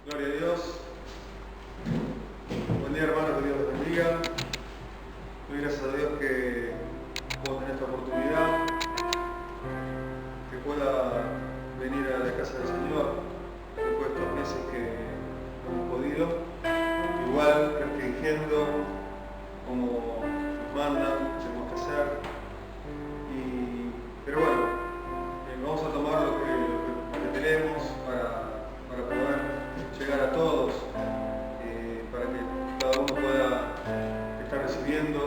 Gloria a Dios. Buen día, hermanos, que Dios los bendiga. Doy gracias a Dios que puedo tener esta oportunidad, que pueda venir a la casa del Señor después de estos meses que hemos podido, igual restringiendo como nos mandan, tenemos que hacer. Pero bueno, vamos a tomar lo que tenemos para poder llegar a todos, para que cada uno pueda estar recibiendo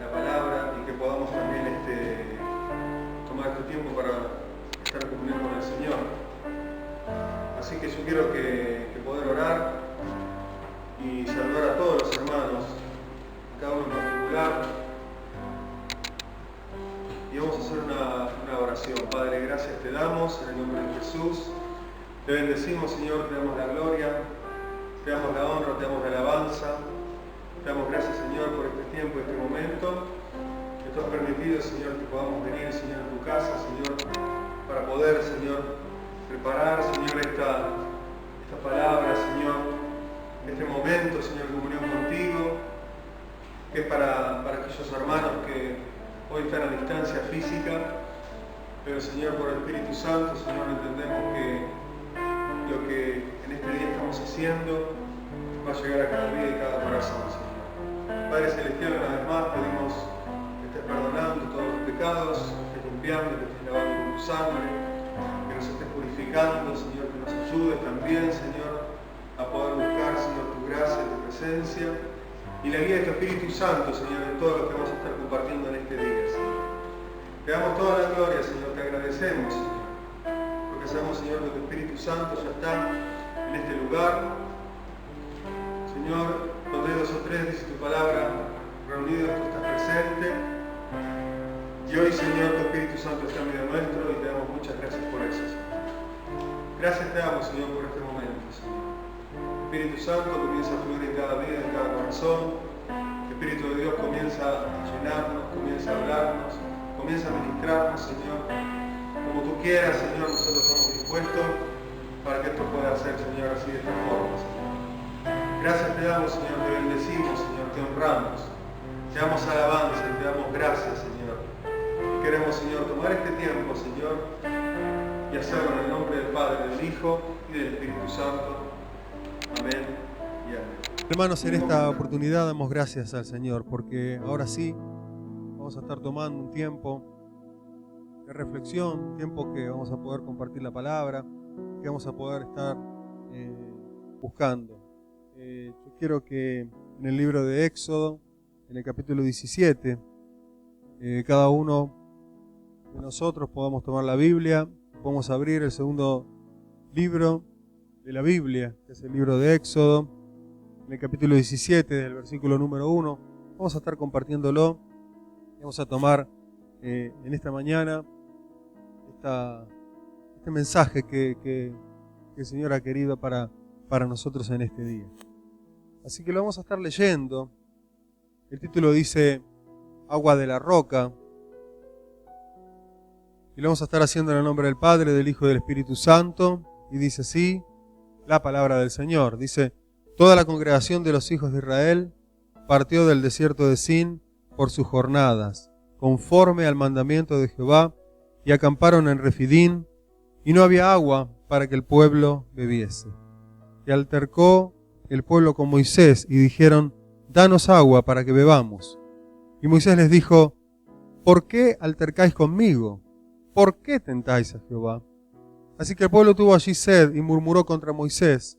la palabra y que podamos también tomar este tiempo para estar en comunión con el Señor. Así que yo quiero que poder orar y saludar a todos los hermanos, cada uno en particular. Y vamos a hacer una oración. Padre, gracias te damos en el nombre de Jesús. Te bendecimos, Señor, te damos la gloria, te damos la honra, te damos la alabanza. Te damos gracias, Señor, por este tiempo, este momento. Que tú has permitido, Señor, que podamos venir, Señor, a tu casa, Señor, para poder, Señor, preparar, Señor, esta palabra, Señor, este momento, Señor, de comunión contigo, que es para aquellos hermanos que hoy están a distancia física, pero Señor, por el Espíritu Santo, Señor, entendemos que lo que en este día estamos haciendo va a llegar a cada vida y cada corazón, Señor. Padre Celestial, una vez más pedimos que estés perdonando todos los pecados, que estés limpiando, que estés lavando con tu sangre, que nos estés purificando, Señor, que nos ayudes también, Señor, a poder buscar, Señor, tu gracia, tu presencia y la guía de tu Espíritu Santo, Señor, en todo lo que vamos a estar compartiendo en este día, Señor. Te damos toda la gloria, Señor, te agradecemos, Señor, porque sabemos, Señor, que tu Espíritu Santo ya está en este lugar. Señor, donde dos o tres, dice tu palabra, reunidos tú estás presente. Y hoy, Señor, tu Espíritu Santo está en medio nuestro y te damos muchas gracias por eso, Señor. Gracias te damos, Señor, por este momento, Señor. Espíritu Santo comienza a fluir en cada vida, en cada corazón. El Espíritu de Dios comienza a llenarnos, comienza a hablarnos, comienza a ministrarnos, Señor. Como tú quieras, Señor, nosotros estamos dispuestos para que esto pueda ser, Señor, así de esta forma, Señor. Gracias te damos, Señor, te bendecimos, Señor, te honramos. Te damos alabanza y te damos gracias, Señor. Y queremos, Señor, tomar este tiempo, Señor, y hacerlo en el nombre del Padre, del Hijo y del Espíritu Santo. Amén y amén. Hermanos, en esta oportunidad damos gracias al Señor, porque ahora sí vamos a estar tomando un tiempo de reflexión, un tiempo que vamos a poder compartir la palabra, que vamos a poder estar buscando. Yo quiero que en el libro de Éxodo, en el capítulo 17, cada uno de nosotros podamos tomar la Biblia, podamos abrir el segundo libro de la Biblia, que es el libro de Éxodo, en el capítulo 17, del versículo número 1. Vamos a estar compartiéndolo. Vamos a tomar en esta mañana este mensaje que el Señor ha querido para nosotros en este día. Así que lo vamos a estar leyendo. El título dice Agua de la roca. Y lo vamos a estar haciendo en el nombre del Padre, del Hijo y del Espíritu Santo. Y dice así la palabra del Señor. Dice: toda la congregación de los hijos de Israel partió del desierto de Sin por sus jornadas, conforme al mandamiento de Jehová, y acamparon en Refidín, y no había agua para que el pueblo bebiese. Y altercó el pueblo con Moisés, y dijeron: danos agua para que bebamos. Y Moisés les dijo: ¿por qué altercáis conmigo? ¿Por qué tentáis a Jehová? Así que el pueblo tuvo allí sed y murmuró contra Moisés,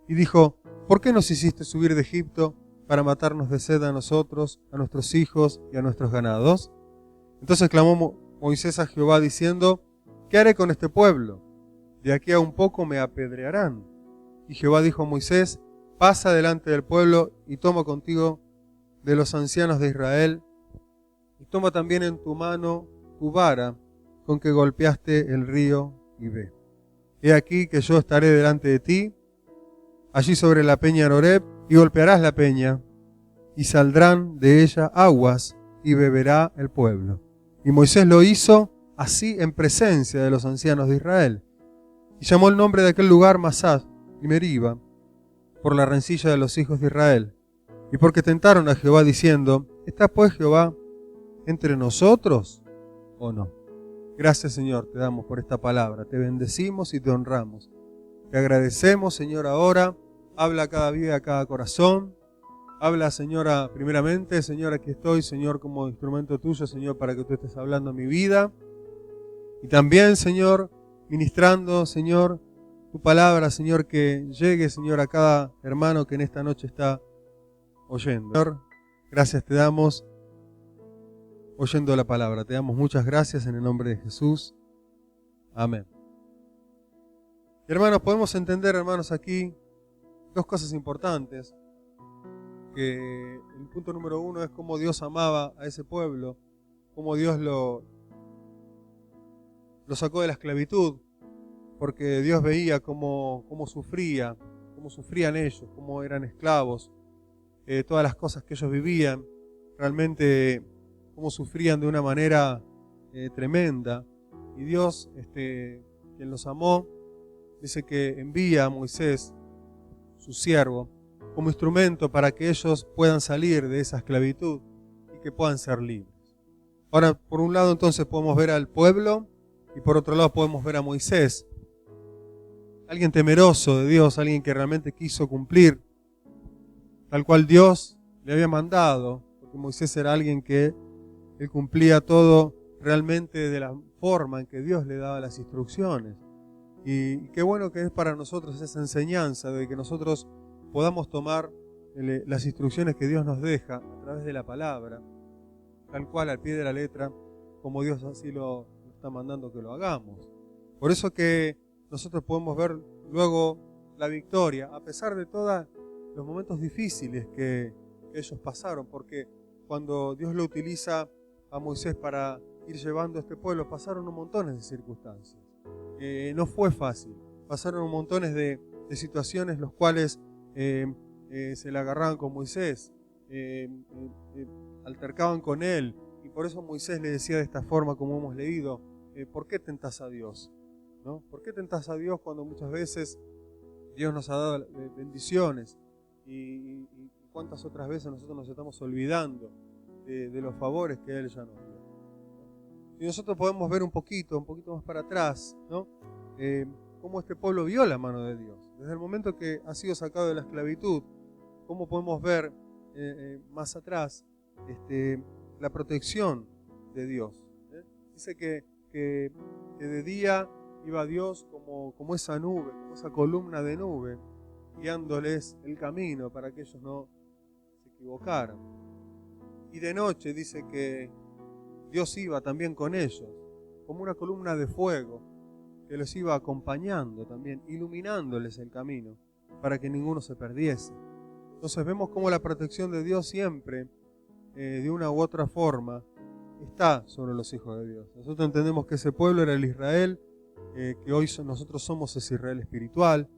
y dijo: ¿por qué nos hiciste subir de Egipto para matarnos de sed a nosotros, a nuestros hijos y a nuestros ganados? Entonces clamó Moisés a Jehová diciendo: ¿qué haré con este pueblo? De aquí a un poco me apedrearán. Y Jehová dijo a Moisés: pasa delante del pueblo y toma contigo de los ancianos de Israel, y toma también en tu mano tu vara con que golpeaste el río, y ve. He aquí que yo estaré delante de ti, allí sobre la peña en Horeb, y golpearás la peña, y saldrán de ella aguas, y beberá el pueblo. Y Moisés lo hizo así en presencia de los ancianos de Israel. Y llamó el nombre de aquel lugar Masá, y Meriba, por la rencilla de los hijos de Israel, y porque tentaron a Jehová diciendo, ¿está pues Jehová entre nosotros o no? Gracias, Señor, te damos por esta palabra, te bendecimos y te honramos. Te agradecemos, Señor, ahora, habla a cada vida, a cada corazón. Habla, Señora, primeramente, Señor, aquí estoy, Señor, como instrumento tuyo, Señor, para que tú estés hablando a mi vida. Y también, Señor, ministrando, Señor, tu palabra, Señor, que llegue, Señor, a cada hermano que en esta noche está oyendo. Señor, gracias te damos, oyendo la palabra. Te damos muchas gracias en el nombre de Jesús. Amén. Y hermanos, podemos entender, hermanos, aquí dos cosas importantes. Que el punto número uno es cómo Dios amaba a ese pueblo, cómo Dios lo sacó de la esclavitud, porque Dios veía cómo sufrían ellos, cómo eran esclavos, todas las cosas que ellos vivían, realmente cómo sufrían de una manera tremenda. Y Dios, quien los amó, dice que envía a Moisés, su siervo, como instrumento para que ellos puedan salir de esa esclavitud y que puedan ser libres. Ahora, por un lado entonces podemos ver al pueblo y por otro lado podemos ver a Moisés, alguien temeroso de Dios, alguien que realmente quiso cumplir tal cual Dios le había mandado, porque Moisés era alguien que él cumplía todo realmente de la forma en que Dios le daba las instrucciones. Y qué bueno que es para nosotros esa enseñanza de que nosotros podamos tomar las instrucciones que Dios nos deja a través de la palabra, tal cual al pie de la letra, como Dios así lo está mandando que lo hagamos. Por eso que nosotros podemos ver luego la victoria, a pesar de todos los momentos difíciles que ellos pasaron, porque cuando Dios lo utiliza a Moisés para ir llevando a este pueblo, pasaron un montón de circunstancias. No fue fácil, pasaron un montón de situaciones los cuales se la agarraban con Moisés, altercaban con él, y por eso Moisés le decía de esta forma, como hemos leído, ¿por qué tentás a Dios? ¿No? ¿Por qué tentás a Dios cuando muchas veces Dios nos ha dado bendiciones? Y cuántas otras veces nosotros nos estamos olvidando de los favores que Él ya nos dio. Y nosotros podemos ver un poquito más para atrás, ¿no? Cómo este pueblo vio la mano de Dios. Desde el momento que ha sido sacado de la esclavitud, cómo podemos ver más atrás la protección de Dios. Dice que de día iba Dios como esa nube, como esa columna de nube, guiándoles el camino para que ellos no se equivocaran. Y de noche dice que Dios iba también con ellos, como una columna de fuego, que los iba acompañando también, iluminándoles el camino, para que ninguno se perdiese. Entonces vemos cómo la protección de Dios siempre, de una u otra forma, está sobre los hijos de Dios. Nosotros entendemos que ese pueblo era el Israel, que hoy nosotros somos ese Israel espiritual.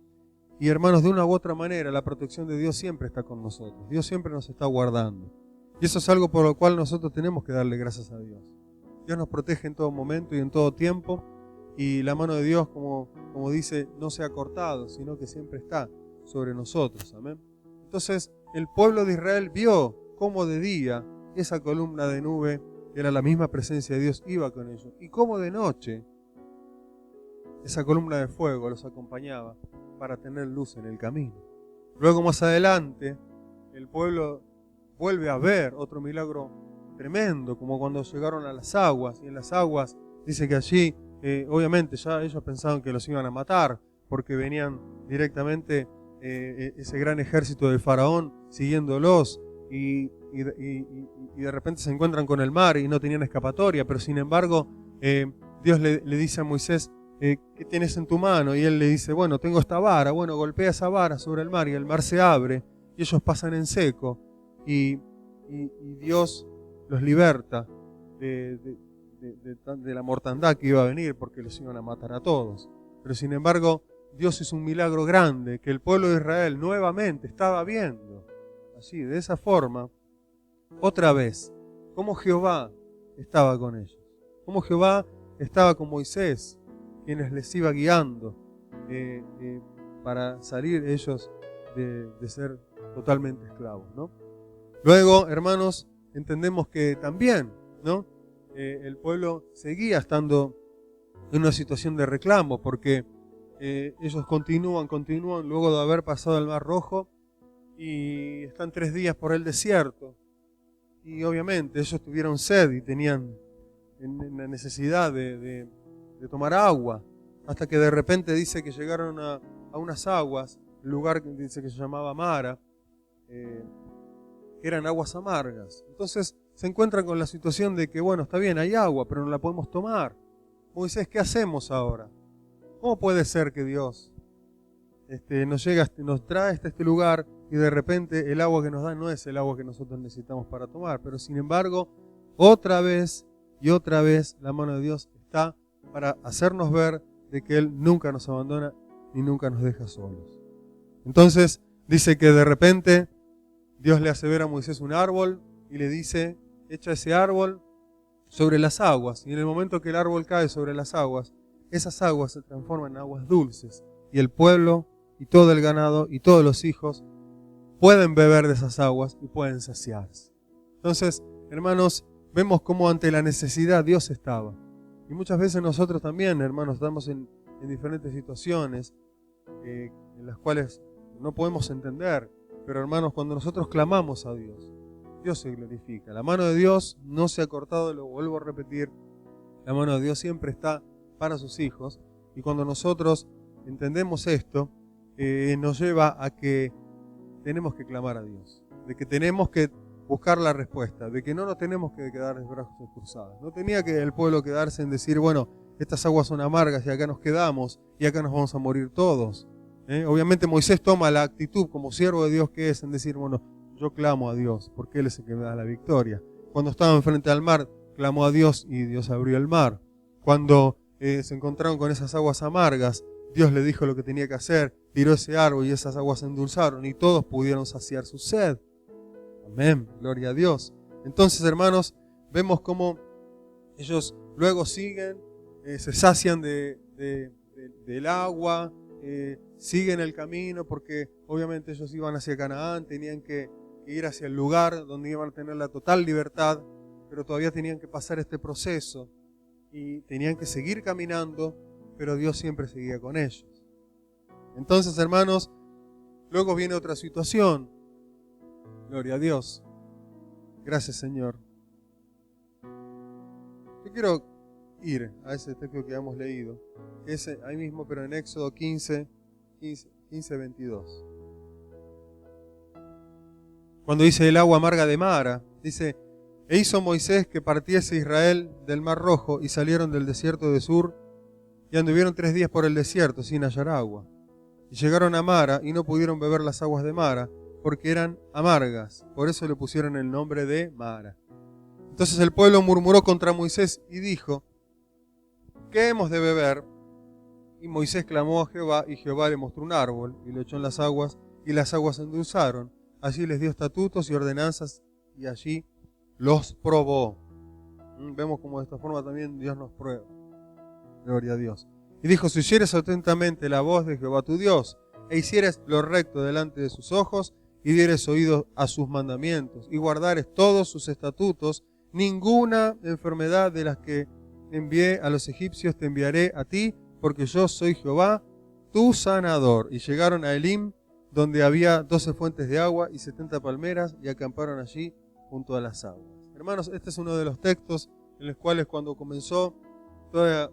Y hermanos, de una u otra manera, la protección de Dios siempre está con nosotros. Dios siempre nos está guardando. Y eso es algo por lo cual nosotros tenemos que darle gracias a Dios. Dios nos protege en todo momento y en todo tiempo. Y la mano de Dios, como dice, no se ha cortado, sino que siempre está sobre nosotros. Amén. Entonces, el pueblo de Israel vio cómo de día esa columna de nube, que era la misma presencia de Dios, iba con ellos. Y cómo de noche esa columna de fuego los acompañaba para tener luz en el camino. Luego, más adelante, el pueblo vuelve a ver otro milagro tremendo, como cuando llegaron a las aguas. Y en las aguas dice que allí, obviamente ya ellos pensaban que los iban a matar, porque venían directamente ese gran ejército del faraón siguiéndolos, y de repente se encuentran con el mar y no tenían escapatoria. Pero sin embargo, Dios le dice a Moisés, ¿qué tienes en tu mano? Y él le dice, bueno, tengo esta vara. Bueno, golpea esa vara sobre el mar y el mar se abre y ellos pasan en seco. Y Dios los liberta de la mortandad que iba a venir, porque los iban a matar a todos. Pero sin embargo, Dios hizo un milagro grande que el pueblo de Israel nuevamente estaba viendo. Así, de esa forma, otra vez, cómo Jehová estaba con ellos. Cómo Jehová estaba con Moisés, quienes les iba guiando para salir ellos de ser totalmente esclavos, ¿no? Luego, hermanos, entendemos que también, ¿no? El pueblo seguía estando en una situación de reclamo, porque ellos continúan, luego de haber pasado el Mar Rojo, y están 3 días por el desierto. Y obviamente ellos tuvieron sed y tenían la necesidad de tomar agua, hasta que de repente dice que llegaron a unas aguas, el lugar que dice que se llamaba Mara, que eran aguas amargas. Entonces se encuentran con la situación de que, bueno, está bien, hay agua, pero no la podemos tomar. Moisés, ¿qué hacemos ahora? ¿Cómo puede ser que Dios nos trae hasta este lugar y de repente el agua que nos da no es el agua que nosotros necesitamos para tomar? Pero sin embargo, otra vez y otra vez la mano de Dios está para hacernos ver de que Él nunca nos abandona ni nunca nos deja solos. Entonces dice que de repente Dios le hace ver a Moisés un árbol y le dice, echa ese árbol sobre las aguas. Y en el momento que el árbol cae sobre las aguas, esas aguas se transforman en aguas dulces. Y el pueblo y todo el ganado y todos los hijos pueden beber de esas aguas y pueden saciarse. Entonces, hermanos, vemos cómo ante la necesidad Dios estaba. Y muchas veces nosotros también, hermanos, estamos en diferentes situaciones en las cuales no podemos entender. Pero hermanos, cuando nosotros clamamos a Dios, Dios se glorifica. La mano de Dios no se ha cortado, lo vuelvo a repetir. La mano de Dios siempre está para sus hijos. Y cuando nosotros entendemos esto, nos lleva a que tenemos que clamar a Dios. De que tenemos que buscar la respuesta. De que no nos tenemos que quedar de brazos cruzados. No tenía que el pueblo quedarse en decir, bueno, estas aguas son amargas y acá nos quedamos y acá nos vamos a morir todos. Obviamente Moisés toma la actitud como siervo de Dios que es en decir, bueno, yo clamo a Dios porque Él es el que me da la victoria. Cuando estaban frente al mar, clamó a Dios y Dios abrió el mar. Cuando se encontraron con esas aguas amargas, Dios le dijo lo que tenía que hacer, tiró ese árbol y esas aguas se endulzaron y todos pudieron saciar su sed. Amén, gloria a Dios. Entonces, hermanos, vemos cómo ellos luego siguen, se sacian del agua, siguen el camino porque obviamente ellos iban hacia Canaán, tenían que ir hacia el lugar donde iban a tener la total libertad, pero todavía tenían que pasar este proceso y tenían que seguir caminando, pero Dios siempre seguía con ellos. Entonces, hermanos, luego viene otra situación. Gloria a Dios. Gracias, Señor. Yo quiero ir a ese texto que hemos leído, que es ahí mismo, pero en Éxodo 15, 22. Cuando dice el agua amarga de Mara, dice, e hizo Moisés que partiese Israel del Mar Rojo y salieron del desierto de Sur y anduvieron 3 días por el desierto sin hallar agua. Y llegaron a Mara y no pudieron beber las aguas de Mara porque eran amargas, por eso le pusieron el nombre de Mara. Entonces el pueblo murmuró contra Moisés y dijo, ¿qué hemos de beber? Y Moisés clamó a Jehová, y Jehová le mostró un árbol, y lo echó en las aguas, y las aguas se endulzaron. Allí les dio estatutos y ordenanzas, y allí los probó. Vemos cómo de esta forma también Dios nos prueba. Gloria a Dios. Y dijo, si oyeres atentamente la voz de Jehová tu Dios, e hicieres lo recto delante de sus ojos, y dieres oído a sus mandamientos, y guardares todos sus estatutos, ninguna enfermedad de las que envié a los egipcios te enviaré a ti, porque yo soy Jehová, tu sanador. Y llegaron a Elim, donde había 12 fuentes de agua y 70 palmeras, y acamparon allí junto a las aguas. Hermanos, este es uno de los textos en los cuales cuando comenzó toda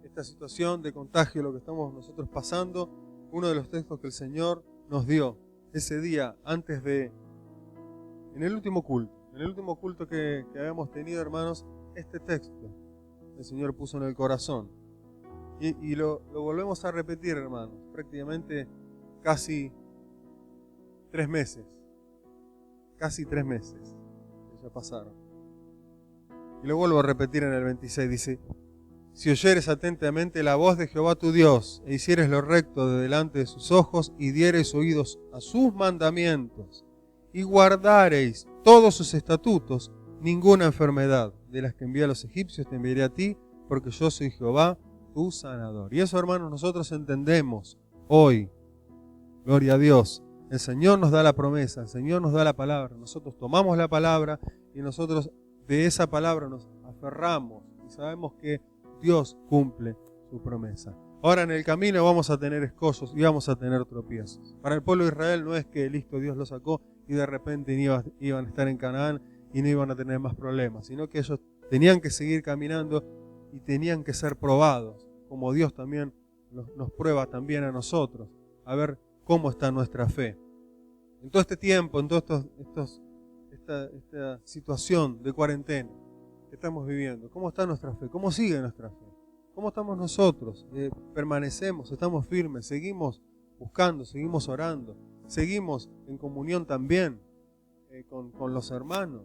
esta situación de contagio, lo que estamos nosotros pasando, uno de los textos que el Señor nos dio ese día antes en el último culto que habíamos tenido, hermanos, este texto el Señor puso en el corazón. Y lo volvemos a repetir, hermanos, prácticamente casi 3 meses. Casi 3 meses que ya pasaron. Y lo vuelvo a repetir en el 26, dice, si oyeres atentamente la voz de Jehová tu Dios, e hicieres lo recto de delante de sus ojos, y diereis oídos a sus mandamientos, y guardareis todos sus estatutos, ninguna enfermedad de las que envié a los egipcios te enviaré a ti, porque yo soy Jehová, tu sanador. Y eso, hermanos, nosotros entendemos hoy, Gloria a Dios. El Señor nos da la promesa, el Señor nos da la palabra. Nosotros tomamos la palabra y nosotros de esa palabra nos aferramos y sabemos que Dios cumple su promesa. Ahora en el camino vamos a tener escollos y vamos a tener tropiezos. Para el pueblo de Israel no es que listo, Dios lo sacó y de repente iban a estar en Canaán y no iban a tener más problemas, sino que ellos tenían que seguir caminando y tenían que ser probados, como Dios también nos prueba también a nosotros, a ver cómo está nuestra fe. En todo este tiempo, en toda esta situación de cuarentena que estamos viviendo, ¿cómo está nuestra fe? ¿Cómo sigue nuestra fe? ¿Cómo estamos nosotros? ¿Permanecemos? ¿Estamos firmes? ¿Seguimos buscando? ¿Seguimos orando? ¿Seguimos en comunión también con los hermanos?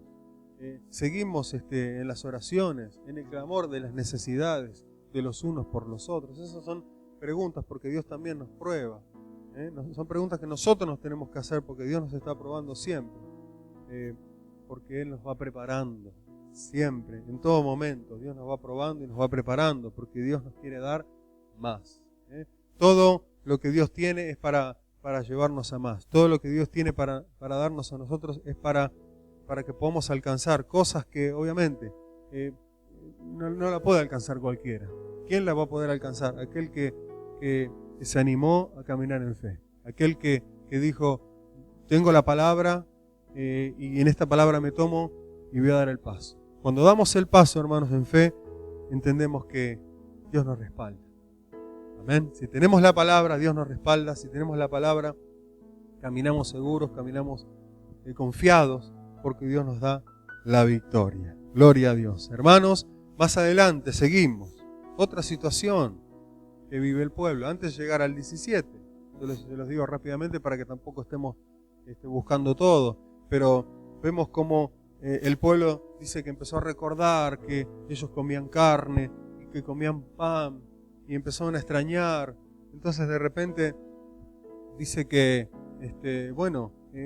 ¿Seguimos en las oraciones, en el clamor de las necesidades de los unos por los otros? Esas son preguntas porque Dios también nos prueba. Son preguntas que nosotros nos tenemos que hacer porque Dios nos está probando siempre. Porque Él nos va preparando siempre, en todo momento. Dios nos va probando y nos va preparando porque Dios nos quiere dar más. Todo lo que Dios tiene es para llevarnos a más. Todo lo que Dios tiene para darnos a nosotros es para que podamos alcanzar cosas que obviamente no la puede alcanzar cualquiera. ¿Quién la va a poder alcanzar? Aquel que se animó a caminar en fe. Aquel que dijo, tengo la palabra y en esta palabra me tomo y voy a dar el paso. Cuando damos el paso, hermanos, en fe, entendemos que Dios nos respalda. Amén. Si tenemos la palabra, Dios nos respalda. Si tenemos la palabra, caminamos seguros, caminamos confiados, porque Dios nos da la victoria. Gloria a Dios. Hermanos, más adelante seguimos. Otra situación que vive el pueblo. Antes de llegar al 17, yo les digo rápidamente para que tampoco estemos buscando todo, pero vemos cómo el pueblo dice que empezó a recordar que ellos comían carne y que comían pan y empezaron a extrañar. Entonces de repente dice que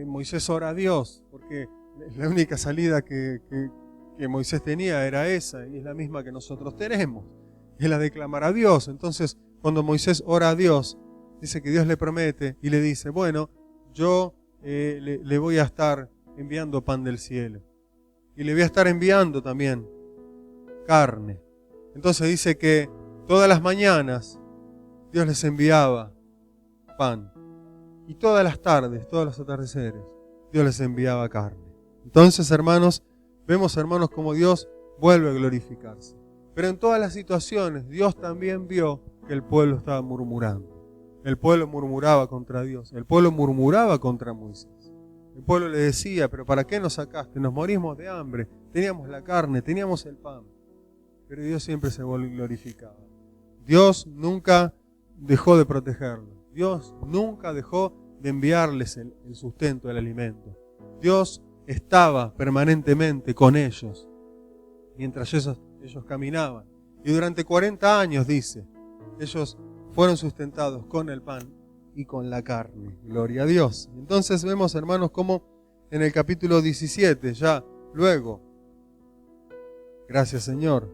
Moisés ora a Dios porque la única salida que Moisés tenía era esa y es la misma que nosotros tenemos, es la de clamar a Dios. Entonces cuando Moisés ora a Dios, dice que Dios le promete y le dice, bueno, yo le voy a estar enviando pan del cielo y le voy a estar enviando también carne. Entonces dice que todas las mañanas Dios les enviaba pan y todas las tardes, todos los atardeceres, Dios les enviaba carne. Entonces, hermanos, vemos, hermanos, como Dios vuelve a glorificarse. Pero en todas las situaciones Dios también vio que el pueblo estaba murmurando. El pueblo murmuraba contra Dios. El pueblo murmuraba contra Moisés. El pueblo le decía, pero ¿para qué nos sacaste? Nos morimos de hambre. Teníamos la carne, teníamos el pan. Pero Dios siempre se glorificaba. Dios nunca dejó de protegerlos. Dios nunca dejó de enviarles el sustento, el alimento. Dios estaba permanentemente con ellos mientras ellos caminaban. Y durante 40 años, dice, ellos fueron sustentados con el pan y con la carne. Gloria a Dios. Entonces vemos, hermanos, cómo en el capítulo 17, ya luego, gracias Señor,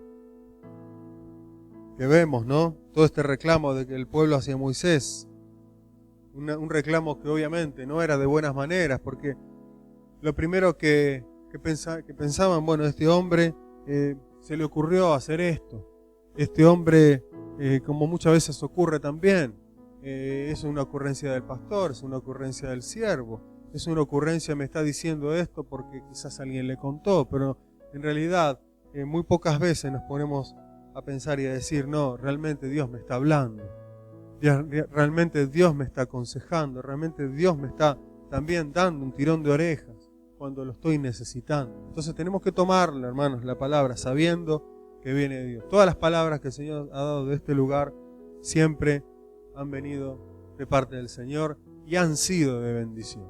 que vemos, ¿no? Todo este reclamo de que el pueblo hacia Moisés, un reclamo que obviamente no era de buenas maneras, porque lo primero que pensaban, bueno, este hombre se le ocurrió hacer esto. Este hombre, como muchas veces ocurre también, es una ocurrencia del pastor, es una ocurrencia del siervo, es una ocurrencia, me está diciendo esto porque quizás alguien le contó, pero en realidad muy pocas veces nos ponemos a pensar y a decir, no, realmente Dios me está hablando, realmente Dios me está aconsejando, realmente Dios me está también dando un tirón de orejas cuando lo estoy necesitando. Entonces tenemos que tomarla, hermanos, la palabra, sabiendo que viene de Dios. Todas las palabras que el Señor ha dado de este lugar siempre han venido de parte del Señor y han sido de bendición.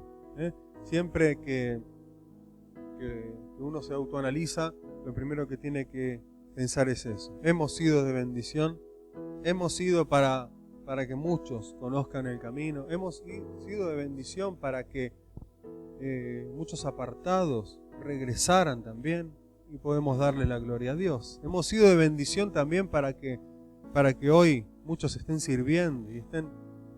Siempre que uno se autoanaliza, lo primero que tiene que pensar es eso. Hemos sido de bendición, hemos sido para que muchos conozcan el camino, hemos sido de bendición para que muchos apartados regresaran también y podemos darle la gloria a Dios. Hemos sido de bendición también para que hoy muchos estén sirviendo y estén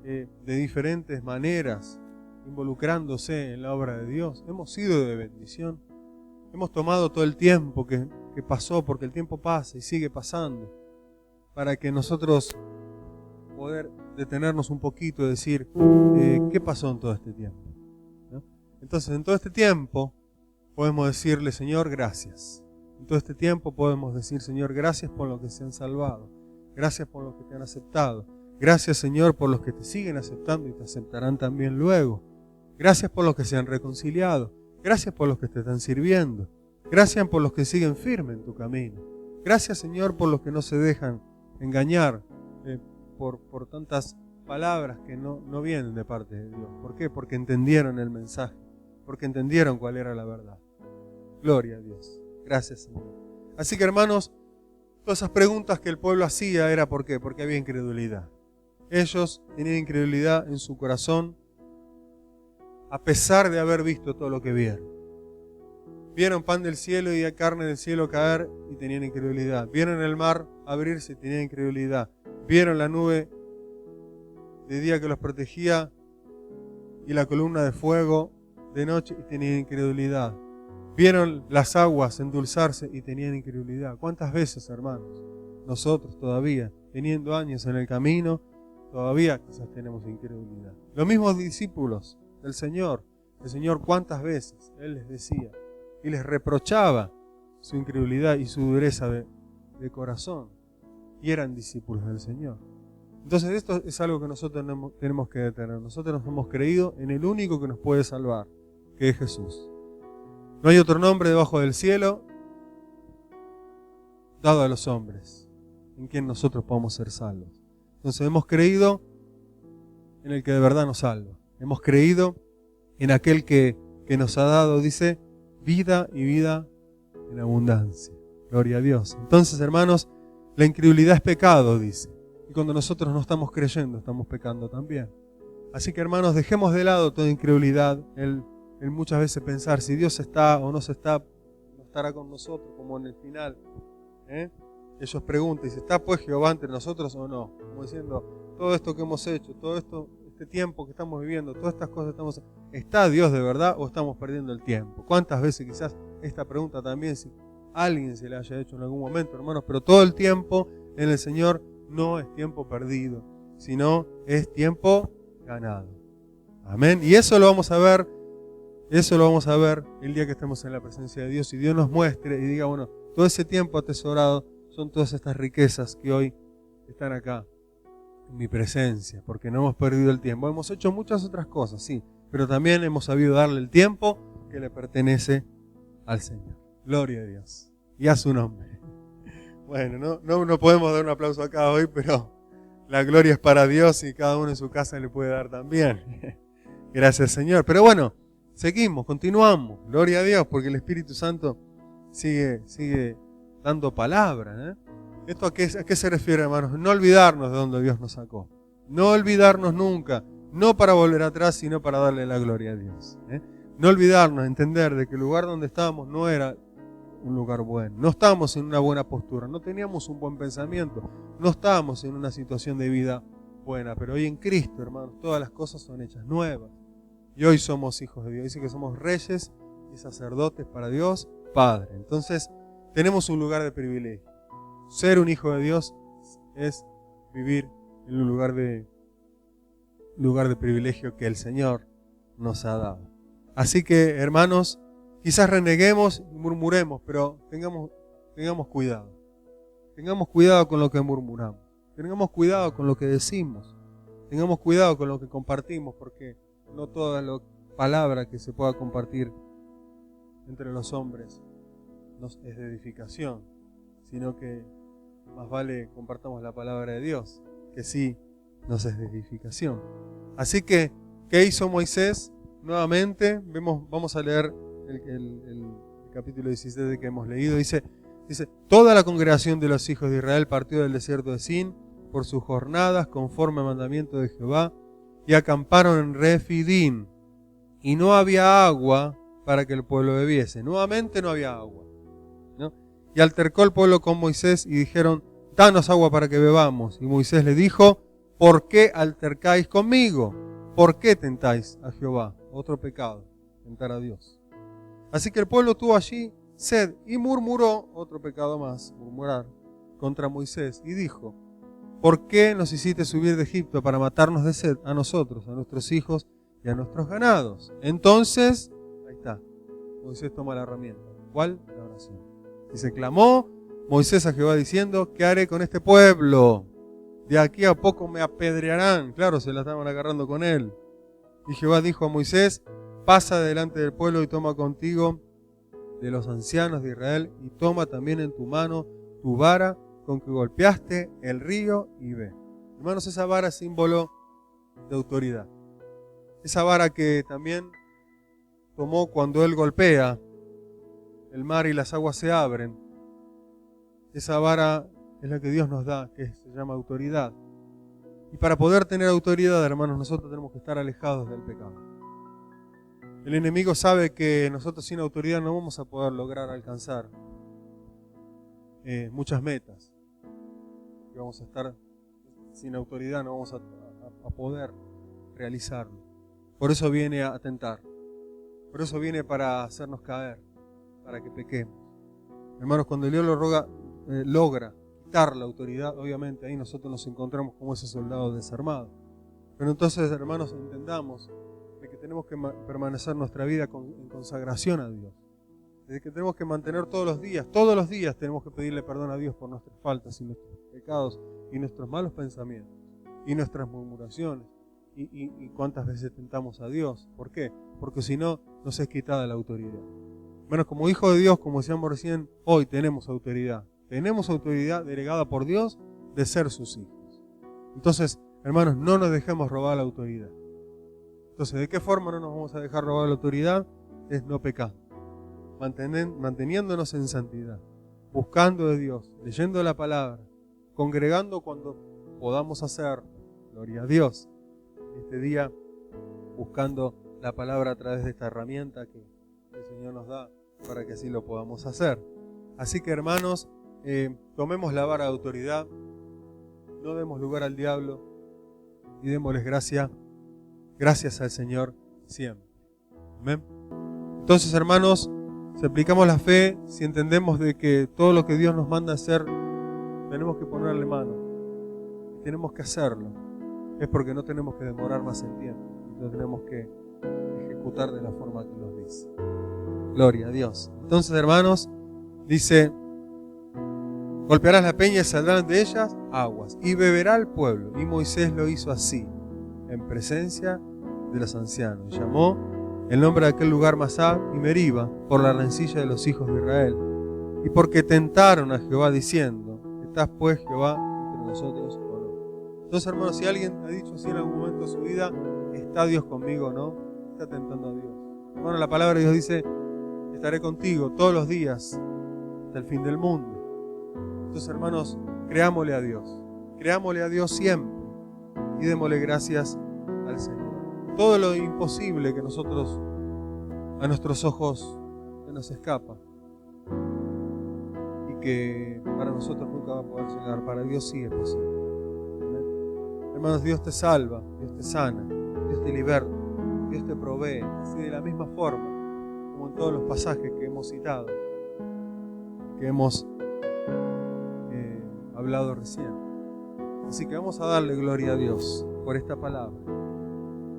de diferentes maneras, involucrándose en la obra de Dios. Hemos sido de bendición. Hemos tomado todo el tiempo que pasó, porque el tiempo pasa y sigue pasando, para que nosotros poder detenernos un poquito y decir, ¿qué pasó en todo este tiempo? ¿No? Entonces, en todo este tiempo podemos decirle, Señor, gracias. En todo este tiempo podemos decir, Señor, gracias por los que se han salvado. Gracias por los que te han aceptado. Gracias, Señor, por los que te siguen aceptando y te aceptarán también luego. Gracias por los que se han reconciliado. Gracias por los que te están sirviendo. Gracias por los que siguen firmes en tu camino. Gracias, Señor, por los que no se dejan engañar por tantas palabras que no vienen de parte de Dios. ¿Por qué? Porque entendieron el mensaje. Porque entendieron cuál era la verdad. Gloria a Dios. Gracias, Señor. Así que, hermanos, todas esas preguntas que el pueblo hacía era ¿por qué? Porque había incredulidad. Ellos tenían incredulidad en su corazón a pesar de haber visto todo lo que vieron. Vieron pan del cielo y carne del cielo caer y tenían incredulidad. Vieron el mar abrirse y tenían incredulidad. Vieron la nube de día que los protegía y la columna de fuego de noche y tenían incredulidad. Vieron las aguas endulzarse y tenían incredulidad. ¿Cuántas veces, hermanos, nosotros todavía, teniendo años en el camino, todavía quizás tenemos incredulidad? Los mismos discípulos del Señor, el Señor cuántas veces Él les decía y les reprochaba su incredulidad y su dureza de corazón, y eran discípulos del Señor. Entonces esto es algo que nosotros tenemos que detener. Nosotros nos hemos creído en el único que nos puede salvar, que es Jesús. No hay otro nombre debajo del cielo dado a los hombres en quien nosotros podamos ser salvos. Entonces hemos creído en el que de verdad nos salva. Hemos creído en aquel que nos ha dado, dice, vida y vida en abundancia. Gloria a Dios. Entonces, hermanos, la incredulidad es pecado, dice. Y cuando nosotros no estamos creyendo, estamos pecando también. Así que, hermanos, dejemos de lado toda incredulidad, el muchas veces pensar si Dios está o no estará con nosotros, como en el final. Ellos preguntan, si está pues Jehová entre nosotros o no. Como diciendo, todo esto que hemos hecho, todo esto, este tiempo que estamos viviendo, todas estas cosas que estamos haciendo, ¿está Dios de verdad o estamos perdiendo el tiempo? ¿Cuántas veces quizás esta pregunta también, si alguien se le haya hecho en algún momento, hermanos? Pero todo el tiempo en el Señor no es tiempo perdido, sino es tiempo ganado. Amén. Y eso lo vamos a ver el día que estemos en la presencia de Dios y Dios nos muestre y diga, bueno, todo ese tiempo atesorado son todas estas riquezas que hoy están acá en mi presencia, porque no hemos perdido el tiempo. Hemos hecho muchas otras cosas, sí, pero también hemos sabido darle el tiempo que le pertenece al Señor. Gloria a Dios y a su nombre. Bueno, no podemos dar un aplauso acá hoy, pero la gloria es para Dios y cada uno en su casa le puede dar también. Gracias, Señor. Pero bueno, seguimos, continuamos. Gloria a Dios, porque el Espíritu Santo sigue dando palabra. ¿Esto a qué se refiere, hermanos? No olvidarnos de donde Dios nos sacó. No olvidarnos nunca, no para volver atrás, sino para darle la gloria a Dios. No olvidarnos, entender de que el lugar donde estábamos no era un lugar bueno. No estábamos en una buena postura, no teníamos un buen pensamiento, no estábamos en una situación de vida buena. Pero hoy en Cristo, hermanos, todas las cosas son hechas nuevas. Y hoy somos hijos de Dios. Dice que somos reyes y sacerdotes para Dios Padre. Entonces, tenemos un lugar de privilegio. Ser un hijo de Dios es vivir en un lugar de privilegio que el Señor nos ha dado. Así que, hermanos, quizás reneguemos y murmuremos, pero tengamos cuidado. Tengamos cuidado con lo que murmuramos. Tengamos cuidado con lo que decimos. Tengamos cuidado con lo que compartimos, porque no toda la palabra que se pueda compartir entre los hombres es de edificación, sino que más vale compartamos la palabra de Dios, que sí nos es de edificación. Así que, ¿qué hizo Moisés? Nuevamente, vamos a leer el capítulo 16 que hemos leído. Dice, toda la congregación de los hijos de Israel partió del desierto de Sin por sus jornadas conforme al mandamiento de Jehová y acamparon en Refidim y no había agua para que el pueblo bebiese. Nuevamente no había agua, ¿no? Y altercó el pueblo con Moisés y dijeron, danos agua para que bebamos. Y Moisés le dijo, ¿por qué altercáis conmigo? ¿Por qué tentáis a Jehová? Otro pecado, tentar a Dios. Así que el pueblo tuvo allí sed y murmuró, otro pecado más, murmurar, contra Moisés, y dijo: ¿por qué nos hiciste subir de Egipto para matarnos de sed a nosotros, a nuestros hijos y a nuestros ganados? Entonces, ahí está, Moisés toma la herramienta. ¿Cuál? La oración. Y se clamó Moisés a Jehová diciendo: ¿qué haré con este pueblo? De aquí a poco me apedrearán. Claro, se la estaban agarrando con él. Y Jehová dijo a Moisés: pasa delante del pueblo y toma contigo de los ancianos de Israel, y toma también en tu mano tu vara con que golpeaste el río, y ve. Hermanos, esa vara es símbolo de autoridad. Esa vara que también tomó cuando él golpea el mar y las aguas se abren. Esa vara es la que Dios nos da, que se llama autoridad. Y para poder tener autoridad, hermanos, nosotros tenemos que estar alejados del pecado. El enemigo sabe que nosotros sin autoridad no vamos a poder lograr alcanzar muchas metas. Que vamos a estar sin autoridad, no vamos a poder realizarlo. Por eso viene a tentar. Por eso viene para hacernos caer, para que pequemos. Hermanos, cuando Dios logra quitar la autoridad, obviamente ahí nosotros nos encontramos como ese soldado desarmado. Pero entonces, hermanos, entendamos de que tenemos que permanecer nuestra vida en consagración a Dios. De que tenemos que mantener todos los días tenemos que pedirle perdón a Dios por nuestras faltas y nuestros pecados y nuestros malos pensamientos y nuestras murmuraciones y cuántas veces tentamos a Dios. ¿Por qué? Porque si no, nos es quitada la autoridad. Bueno, como hijo de Dios, como decíamos recién, hoy tenemos autoridad. Tenemos autoridad delegada por Dios de ser sus hijos. Entonces, hermanos, no nos dejemos robar la autoridad. Entonces, ¿de qué forma no nos vamos a dejar robar la autoridad? Es no pecando, manteniéndonos en santidad, buscando de Dios, leyendo la palabra, congregando cuando podamos hacerlo. Gloria a Dios. Este día, buscando la palabra a través de esta herramienta que el Señor nos da para que así lo podamos hacer. Así que, hermanos, tomemos la vara de autoridad, no demos lugar al diablo y démosles gracias al Señor siempre. Amén. Entonces, hermanos, si aplicamos la fe, si entendemos de que todo lo que Dios nos manda hacer, tenemos que ponerle mano, tenemos que hacerlo, es porque no tenemos que demorar más el tiempo, lo tenemos que ejecutar de la forma que nos dice. Gloria a Dios. Entonces, hermanos, dice: golpearás la peña y saldrán de ellas aguas, y beberá el pueblo. Y Moisés lo hizo así, en presencia de los ancianos. Y llamó el nombre de aquel lugar Masá y Meriba, por la rencilla de los hijos de Israel, y porque tentaron a Jehová diciendo: ¿estás pues Jehová entre nosotros o no? Entonces, hermanos, si alguien ha dicho así en algún momento de su vida: ¿está Dios conmigo o no? Está tentando a Dios. Hermano, la palabra de Dios dice: estaré contigo todos los días hasta el fin del mundo. Entonces, hermanos, creámosle a Dios siempre y démosle gracias al Señor. Todo lo imposible que nosotros, a nuestros ojos, se nos escapa y que para nosotros nunca va a poder llegar, para Dios sí es posible. ¿Amén? Hermanos, Dios te salva, Dios te sana, Dios te liberta, Dios te provee, así de la misma forma como en todos los pasajes que hemos citado, que hemos hablado recién. Así que vamos a darle gloria a Dios por esta palabra.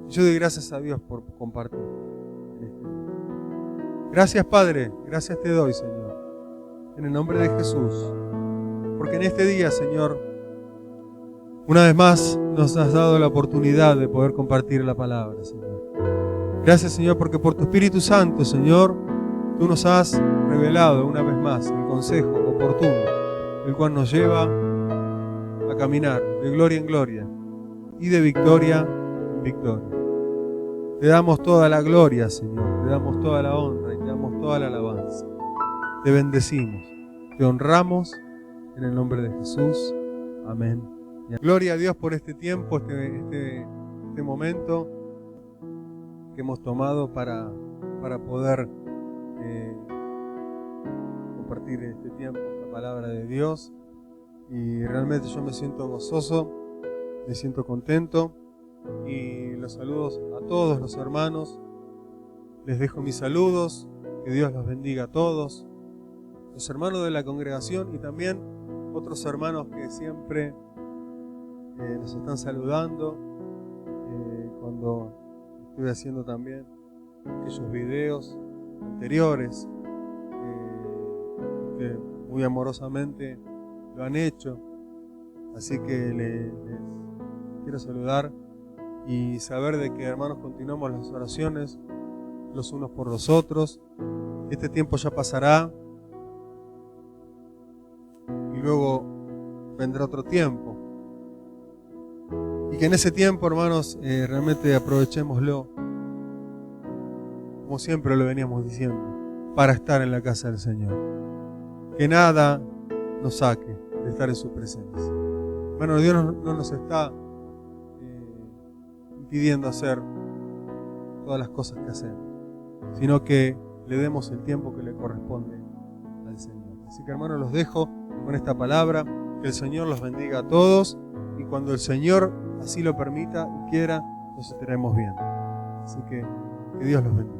Yo doy gracias a Dios por compartir en este día. Gracias, Padre, gracias te doy, Señor, en el nombre de Jesús, porque en este día, Señor, una vez más nos has dado la oportunidad de poder compartir la palabra, Señor. Gracias, Señor, porque por tu Espíritu Santo, Señor, tú nos has revelado una vez más el consejo oportuno, el cual nos lleva a caminar de gloria en gloria y de victoria en victoria. Te damos toda la gloria, Señor, te damos toda la honra y te damos toda la alabanza. Te bendecimos, te honramos en el nombre de Jesús. Amén. Gloria a Dios por este tiempo, este momento que hemos tomado para poder compartir este tiempo, la palabra de Dios. Y realmente yo me siento gozoso me siento contento y los saludos a todos los hermanos. Les dejo mis saludos, que Dios los bendiga a todos, los hermanos de la congregación y también otros hermanos que siempre nos están saludando cuando estuve haciendo también aquellos videos anteriores que muy amorosamente lo han hecho. Así que les quiero saludar y saber de que, hermanos, continuamos las oraciones los unos por los otros. Este tiempo ya pasará y luego vendrá otro tiempo. Y que en ese tiempo, hermanos, realmente aprovechémoslo, como siempre lo veníamos diciendo, para estar en la casa del Señor. Que nada nos saque de estar en su presencia. Bueno, Dios no nos está impidiendo hacer todas las cosas que hacemos, sino que le demos el tiempo que le corresponde al Señor. Así que, hermanos, los dejo con esta palabra. Que el Señor los bendiga a todos y cuando el Señor así lo permita y quiera, nos estaremos viendo. Así que Dios los bendiga.